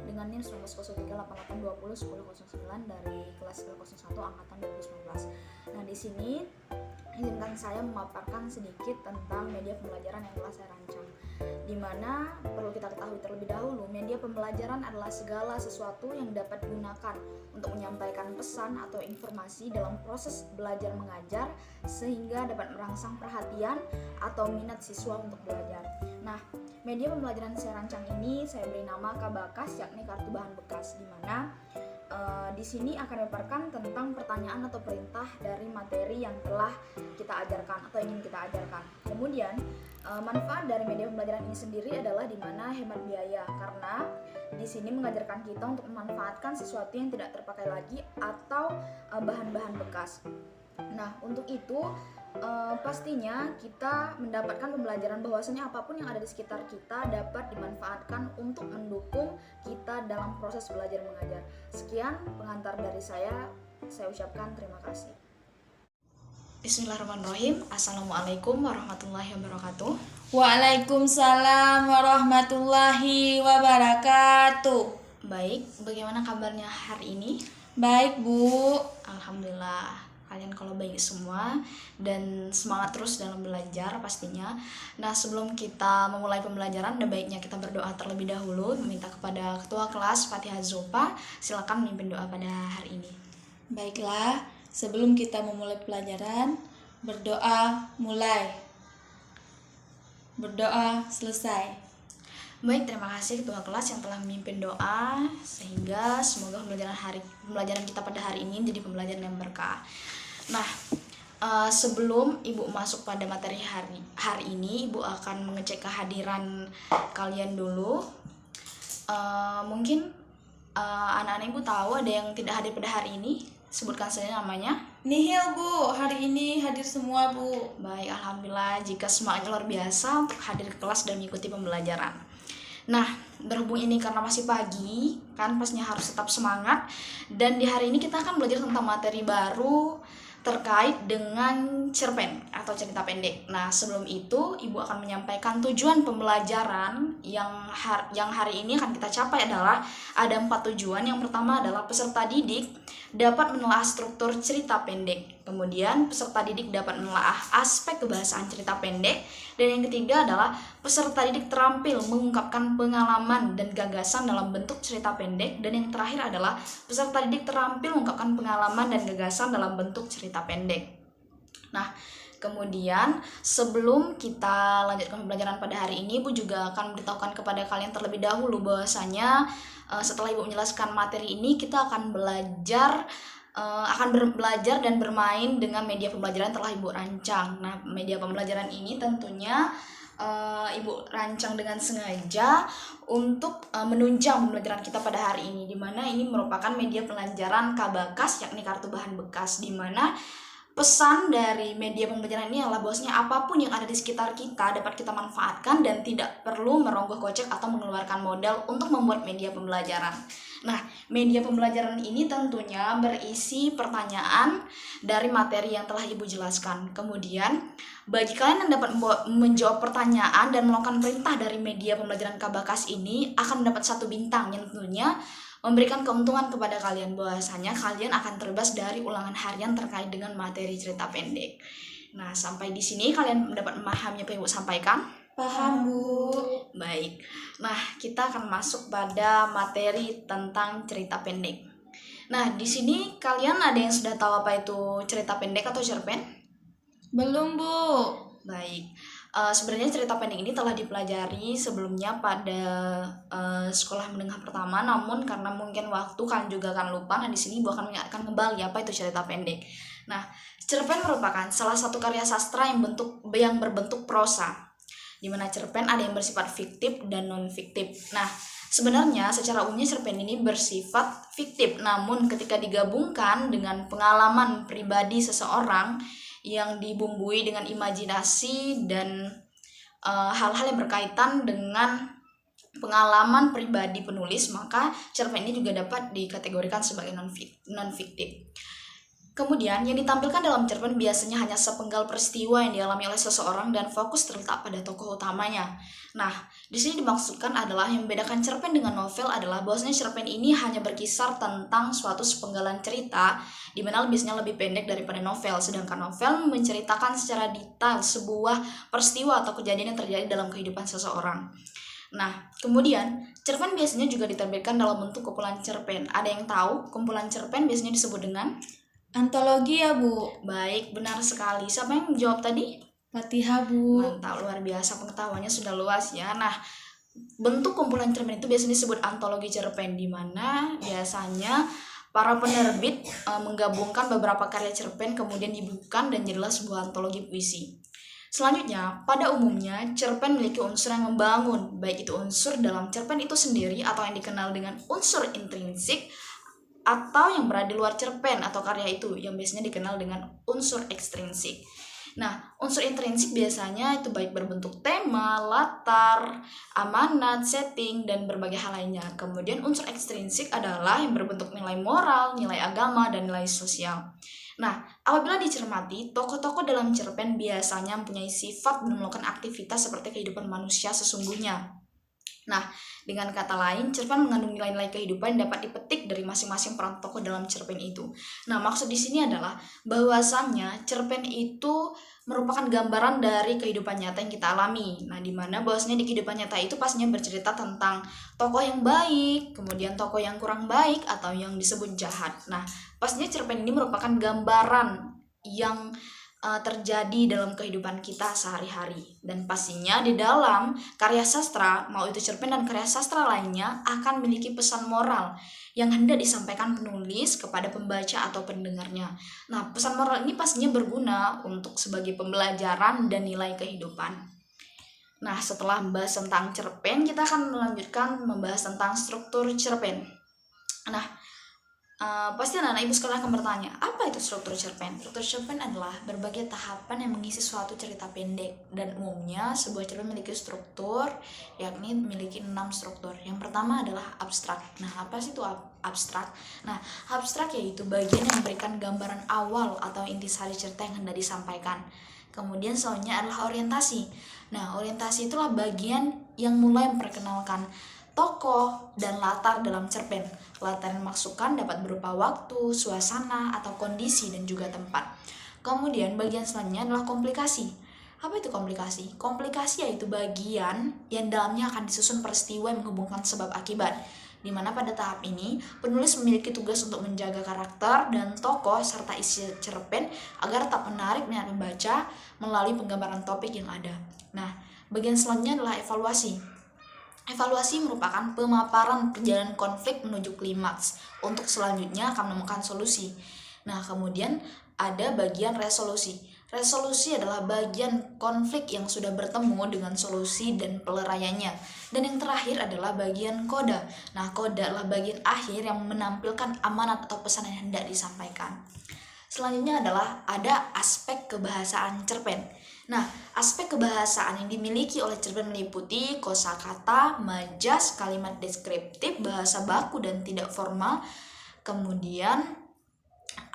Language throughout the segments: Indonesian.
dengan NIM 190388201009 dari kelas 01 angkatan 2019. Nah, di sini izinkan saya memaparkan sedikit tentang media pembelajaran yang telah saya rancang. Di mana perlu kita ketahui terlebih dahulu, media pembelajaran adalah segala sesuatu yang dapat digunakan untuk menyampaikan pesan atau informasi dalam proses belajar mengajar sehingga dapat merangsang perhatian atau minat siswa untuk belajar. Nah, media pembelajaran saya rancang ini saya beri nama Kabakas, yakni kartu bahan bekas, di mana di sini akan memaparkan tentang pertanyaan atau perintah dari materi yang telah kita ajarkan atau ingin kita ajarkan. Kemudian manfaat dari media pembelajaran ini sendiri adalah di mana hemat biaya, karena di sini mengajarkan kita untuk memanfaatkan sesuatu yang tidak terpakai lagi atau bahan-bahan bekas. Nah, untuk itu pastinya kita mendapatkan pembelajaran bahwasanya apapun yang ada di sekitar kita dapat dimanfaatkan untuk mendukung kita dalam proses belajar mengajar. Sekian pengantar dari saya ucapkan terima kasih. Bismillahirrahmanirrahim. Assalamualaikum warahmatullahi wabarakatuh. Waalaikumsalam warahmatullahi wabarakatuh. Baik, bagaimana kabarnya hari ini? Baik, Bu. Alhamdulillah, kalian kalau baik semua dan semangat terus dalam belajar pastinya. Nah, sebelum kita memulai pembelajaran, ada baiknya kita berdoa terlebih dahulu, meminta kepada Ketua Kelas Fatihah Zopa, silakan memimpin doa pada hari ini. Baiklah, sebelum kita memulai pelajaran, berdoa mulai. Berdoa selesai. Baik, terima kasih Ketua Kelas yang telah memimpin doa, sehingga semoga pembelajaran kita pada hari ini jadi pembelajaran yang berkah. Nah, sebelum Ibu masuk pada materi hari ini, Ibu akan mengecek kehadiran kalian dulu. Mungkin anak-anak Ibu tahu ada yang tidak hadir pada hari ini. Sebutkan saja namanya. Nihil, Bu. Hari ini hadir semua, Bu. Baik, alhamdulillah jika semangatnya luar biasa untuk hadir ke kelas dan mengikuti pembelajaran. Nah, berhubung ini karena masih pagi, kan pastinya harus tetap semangat. Dan di hari ini kita akan belajar tentang materi baru terkait dengan cerpen atau cerita pendek. Nah, sebelum itu Ibu akan menyampaikan tujuan pembelajaran yang hari ini akan kita capai adalah ada 4 tujuan. Yang pertama adalah peserta didik dapat menelaah struktur cerita pendek. Kemudian peserta didik dapat menelaah aspek kebahasaan cerita pendek. Dan yang ketiga adalah peserta didik terampil mengungkapkan pengalaman dan gagasan dalam bentuk cerita pendek. Dan yang terakhir adalah peserta didik terampil mengungkapkan pengalaman dan gagasan dalam bentuk cerita pendek. Nah, kemudian sebelum kita lanjutkan pembelajaran pada hari ini, Ibu juga akan memberitahukan kepada kalian terlebih dahulu bahwasanya setelah Ibu menjelaskan materi ini, kita akan belajar dan bermain dengan media pembelajaran telah Ibu rancang. Nah, media pembelajaran ini tentunya Ibu rancang dengan sengaja untuk menunjang pembelajaran kita pada hari ini, di mana ini merupakan media pembelajaran Kabakas, yakni kartu bahan bekas, di mana pesan dari media pembelajaran ini adalah bahwasanya apapun yang ada di sekitar kita dapat kita manfaatkan dan tidak perlu merogoh kocek atau mengeluarkan modal untuk membuat media pembelajaran. Nah, media pembelajaran ini tentunya berisi pertanyaan dari materi yang telah Ibu jelaskan. Kemudian, bagi kalian yang dapat menjawab pertanyaan dan melakukan perintah dari media pembelajaran Kabakas ini akan mendapat 1 bintang yang tentunya memberikan keuntungan kepada kalian bahwasanya kalian akan terbebas dari ulangan harian terkait dengan materi cerita pendek. Nah, sampai di sini kalian dapat memahami apa yang Ibu sampaikan? Paham, Bu. Baik. Nah, kita akan masuk pada materi tentang cerita pendek. Nah, di sini kalian ada yang sudah tahu apa itu cerita pendek atau cerpen? Belum, Bu. Baik. Sebenarnya cerita pendek ini telah dipelajari sebelumnya pada sekolah menengah pertama, namun karena mungkin waktu kan juga akan lupa. Nah, di sini Ibu akan mengingatkan kembali apa itu cerita pendek. Nah, cerpen merupakan salah satu karya sastra yang berbentuk prosa, di mana cerpen ada yang bersifat fiktif dan non fiktif. Nah, sebenarnya secara umumnya cerpen ini bersifat fiktif, namun ketika digabungkan dengan pengalaman pribadi seseorang yang dibumbui dengan imajinasi dan hal-hal yang berkaitan dengan pengalaman pribadi penulis, maka cerpen ini juga dapat dikategorikan sebagai non fiktif. Kemudian, yang ditampilkan dalam cerpen biasanya hanya sepenggal peristiwa yang dialami oleh seseorang dan fokus terletak pada tokoh utamanya. Nah, di sini dimaksudkan adalah yang membedakan cerpen dengan novel adalah bahwasanya cerpen ini hanya berkisar tentang suatu sepenggalan cerita, di mana biasanya lebih pendek daripada novel, sedangkan novel menceritakan secara detail sebuah peristiwa atau kejadian yang terjadi dalam kehidupan seseorang. Nah, kemudian cerpen biasanya juga diterbitkan dalam bentuk kumpulan cerpen. Ada yang tahu kumpulan cerpen biasanya disebut dengan? Antologi ya, Bu. Baik, benar sekali. Siapa yang menjawab tadi? Fatihah, Bu. Mantap, luar biasa, pengetahuannya sudah luas ya. Nah, bentuk kumpulan cerpen itu biasanya disebut antologi cerpen, di mana biasanya para penerbit menggabungkan beberapa karya cerpen kemudian dibukukan dan jadilah sebuah antologi puisi. Selanjutnya, pada umumnya cerpen memiliki unsur yang membangun, baik itu unsur dalam cerpen itu sendiri atau yang dikenal dengan unsur intrinsik, atau yang berada di luar cerpen atau karya itu yang biasanya dikenal dengan unsur ekstrinsik. Nah, unsur intrinsik biasanya itu baik berbentuk tema, latar, amanat, setting, dan berbagai hal lainnya. Kemudian unsur ekstrinsik adalah yang berbentuk nilai moral, nilai agama, dan nilai sosial. Nah, apabila dicermati, tokoh-tokoh dalam cerpen biasanya mempunyai sifat dan melakukan aktivitas seperti kehidupan manusia sesungguhnya. Nah, dengan kata lain, cerpen mengandung nilai-nilai kehidupan yang dapat dipetik dari masing-masing peran tokoh dalam cerpen itu. Nah, maksud di sini adalah bahwasannya cerpen itu merupakan gambaran dari kehidupan nyata yang kita alami. Nah, di mana bahwasanya di kehidupan nyata itu pastinya bercerita tentang tokoh yang baik, kemudian tokoh yang kurang baik atau yang disebut jahat. Nah, pastinya cerpen ini merupakan gambaran yang terjadi dalam kehidupan kita sehari-hari, dan pastinya di dalam karya sastra, mau itu cerpen dan karya sastra lainnya, akan memiliki pesan moral yang hendak disampaikan penulis kepada pembaca atau pendengarnya. Nah, pesan moral ini pastinya berguna untuk sebagai pembelajaran dan nilai kehidupan. Nah, setelah membahas tentang cerpen, kita akan melanjutkan membahas tentang struktur cerpen. Nah, pasti anak-anak ibu sekalian akan bertanya, apa itu struktur cerpen? Struktur cerpen adalah berbagai tahapan yang mengisi suatu cerita pendek, dan umumnya sebuah cerpen memiliki struktur, yakni memiliki 6 struktur. Yang pertama adalah abstrak. Nah, apa sih itu abstrak? Nah, abstrak yaitu bagian yang memberikan gambaran awal atau intisari cerita yang hendak disampaikan. Kemudian selanjutnya adalah orientasi. Nah, orientasi itulah bagian yang mulai memperkenalkan tokoh dan latar dalam cerpen. Latar yang dimaksudkan dapat berupa waktu, suasana, atau kondisi dan juga tempat. Kemudian bagian selanjutnya adalah komplikasi. Apa itu komplikasi? Komplikasi yaitu bagian yang dalamnya akan disusun peristiwa yang menghubungkan sebab akibat, di mana pada tahap ini penulis memiliki tugas untuk menjaga karakter dan tokoh serta isi cerpen agar tetap menarik minat pembaca melalui penggambaran topik yang ada. Nah, bagian selanjutnya adalah evaluasi. Evaluasi merupakan pemaparan perjalanan konflik menuju klimaks untuk selanjutnya akan menemukan solusi. Nah, kemudian ada bagian resolusi. Resolusi adalah bagian konflik yang sudah bertemu dengan solusi dan peleraiannya. Dan yang terakhir adalah bagian koda. Nah, koda adalah bagian akhir yang menampilkan amanat atau pesan yang hendak disampaikan. Selanjutnya adalah ada aspek kebahasaan cerpen. Nah, aspek kebahasaan yang dimiliki oleh cerpen meliputi kosakata, majas, kalimat deskriptif, bahasa baku dan tidak formal. Kemudian,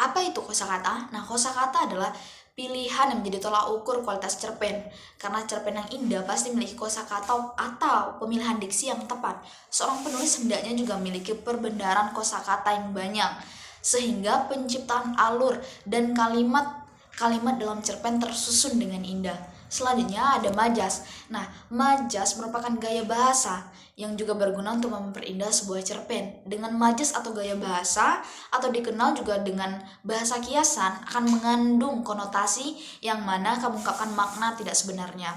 apa itu kosakata? Nah, kosakata adalah pilihan yang menjadi tolak ukur kualitas cerpen. Karena cerpen yang indah pasti memiliki kosakata atau pemilihan diksi yang tepat. Seorang penulis hendaknya juga memiliki perbendaharaan kosakata yang banyak, sehingga penciptaan alur dan kalimat dalam cerpen tersusun dengan indah. Selanjutnya ada majas. Nah, majas merupakan gaya bahasa yang juga berguna untuk memperindah sebuah cerpen. Dengan majas atau gaya bahasa, atau dikenal juga dengan bahasa kiasan, akan mengandung konotasi yang mana akan mengungkapkan makna tidak sebenarnya.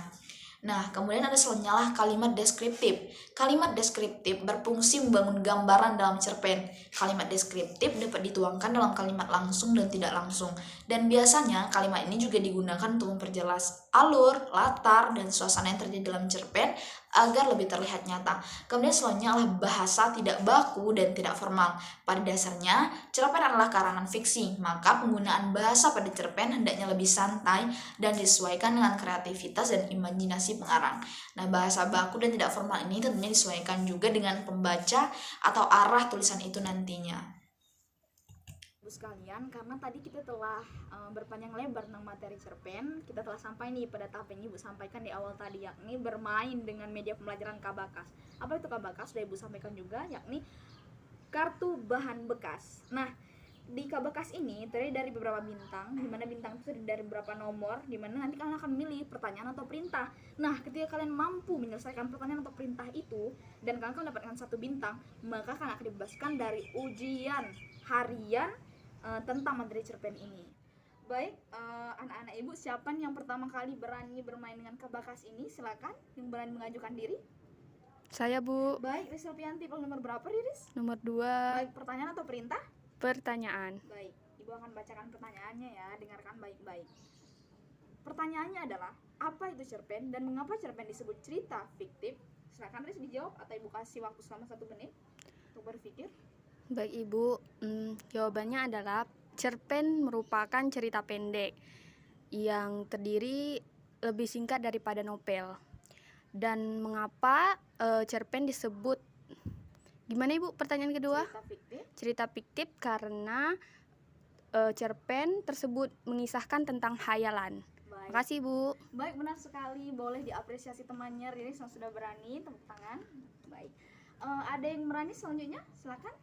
Nah, kemudian ada selanjutnya kalimat deskriptif. Kalimat deskriptif berfungsi membangun gambaran dalam cerpen. Kalimat deskriptif dapat dituangkan dalam kalimat langsung dan tidak langsung. Dan biasanya kalimat ini juga digunakan untuk memperjelas alur, latar, dan suasana yang terjadi dalam cerpen agar lebih terlihat nyata. Kemudian selanjutnya adalah bahasa tidak baku dan tidak formal. Pada dasarnya, cerpen adalah karangan fiksi, maka penggunaan bahasa pada cerpen hendaknya lebih santai dan disesuaikan dengan kreativitas dan imajinasi pengarang. Nah, bahasa baku dan tidak formal ini tentunya disesuaikan juga dengan pembaca atau arah tulisan itu nantinya. ibu sekalian, karena tadi kita telah berpanjang lebar tentang materi cerpen. Kita telah sampai nih pada tahap yang ibu sampaikan di awal tadi, yakni bermain dengan media pembelajaran Kabakas. Apa itu Kabakas? Sudah ibu sampaikan juga, yakni kartu bahan bekas. Nah, di Kabakas ini terdiri dari beberapa bintang, di mana bintang itu terdiri dari beberapa nomor, di mana nanti kalian akan memilih pertanyaan atau perintah. Nah, ketika kalian mampu menyelesaikan pertanyaan atau perintah itu dan kalian akan mendapatkan 1 bintang, maka kalian akan dibebaskan dari ujian harian tentang materi cerpen ini. Baik, anak-anak ibu, siapa yang pertama kali berani bermain dengan Kabakas ini? Silakan, yang berani mengajukan diri. Saya, Bu. Baik, Riris Alfianti, nomor berapa, Riris? Nomor 2, Baik, pertanyaan atau perintah? pertanyaan. Baik, ibu akan bacakan pertanyaannya ya, dengarkan baik-baik. Pertanyaannya adalah, apa itu cerpen dan mengapa cerpen disebut cerita fiktif? Silakan Riris dijawab atau ibu kasih waktu selama 1 menit untuk berpikir. Baik, Ibu. Jawabannya adalah cerpen merupakan cerita pendek yang terdiri lebih singkat daripada novel. Dan mengapa cerpen disebut, gimana Ibu pertanyaan kedua? Cerita fiktif. Cerita fiktif karena cerpen tersebut mengisahkan tentang khayalan. Baik. Makasih, Bu. Baik, benar sekali. Boleh diapresiasi temannya Riris yang sudah berani, tepuk tangan. Baik. Ada yang berani selanjutnya? Silakan.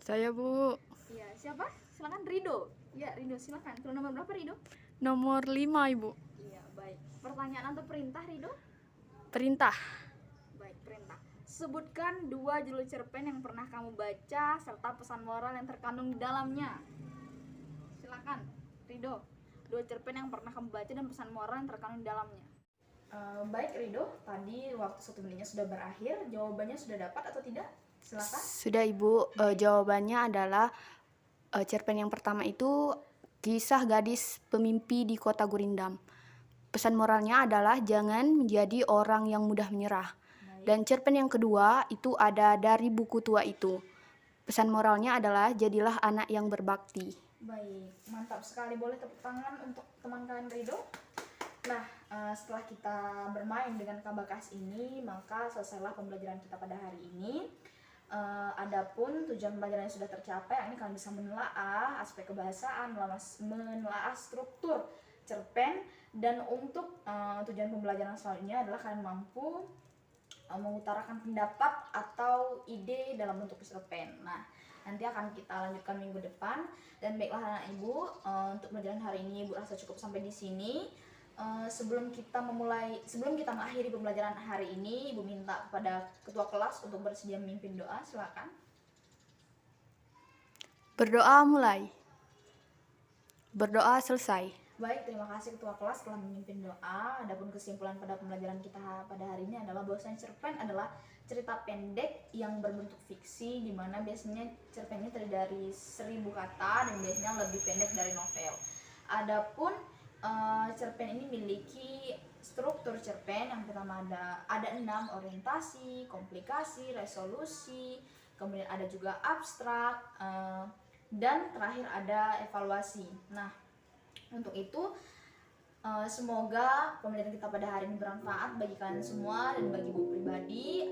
Saya, Bu. Iya, siapa? Silakan Rido. Ya, Rido, silakan. Kalau nomor berapa, Rido? Nomor 5, Ibu. Iya, baik. Pertanyaan atau perintah, Rido? Perintah. Baik, perintah. Sebutkan 2 judul cerpen yang pernah kamu baca serta pesan moral yang terkandung di dalamnya. Silakan, Rido. 2 cerpen yang pernah kamu baca dan pesan moral yang terkandung di dalamnya. Baik, Rido. Tadi waktu 1 menitnya sudah berakhir. Jawabannya sudah dapat atau tidak? Silakan. Sudah, Ibu. Jawabannya adalah cerpen yang pertama itu kisah gadis pemimpi di kota Gurindam. Pesan moralnya adalah jangan menjadi orang yang mudah menyerah. Dan cerpen yang kedua itu ada dari buku tua itu. Pesan moralnya adalah jadilah anak yang berbakti. Baik, mantap sekali. Boleh tepuk tangan untuk teman kalian Rido. Nah, setelah kita bermain dengan Kabakas ini, maka selesailah pembelajaran kita pada hari ini. Adapun tujuan pembelajaran yang sudah tercapai, ini kalian bisa menelaah aspek kebahasaan, menelaah struktur cerpen, dan untuk tujuan pembelajaran selanjutnya adalah kalian mampu mengutarakan pendapat atau ide dalam bentuk cerpen. Nah, nanti akan kita lanjutkan minggu depan. Dan baiklah anak ibu, untuk pembelajaran hari ini ibu rasa cukup sampai di sini. Sebelum kita mengakhiri pembelajaran hari ini, ibu minta kepada ketua kelas untuk bersedia memimpin doa. Silakan. Berdoa mulai. Berdoa selesai. Baik, terima kasih ketua kelas telah memimpin doa. Adapun kesimpulan pada pembelajaran kita pada hari ini adalah bahwasanya cerpen adalah cerita pendek yang berbentuk fiksi, di mana biasanya cerpen ini terdiri dari 1000 kata dan biasanya lebih pendek dari novel. Adapun cerpen ini memiliki struktur cerpen. Yang pertama ada 6: orientasi, komplikasi, resolusi, kemudian ada juga abstrak, dan terakhir ada evaluasi. Nah, untuk itu semoga pembelajaran kita pada hari ini bermanfaat bagi kalian semua dan bagi ibu pribadi.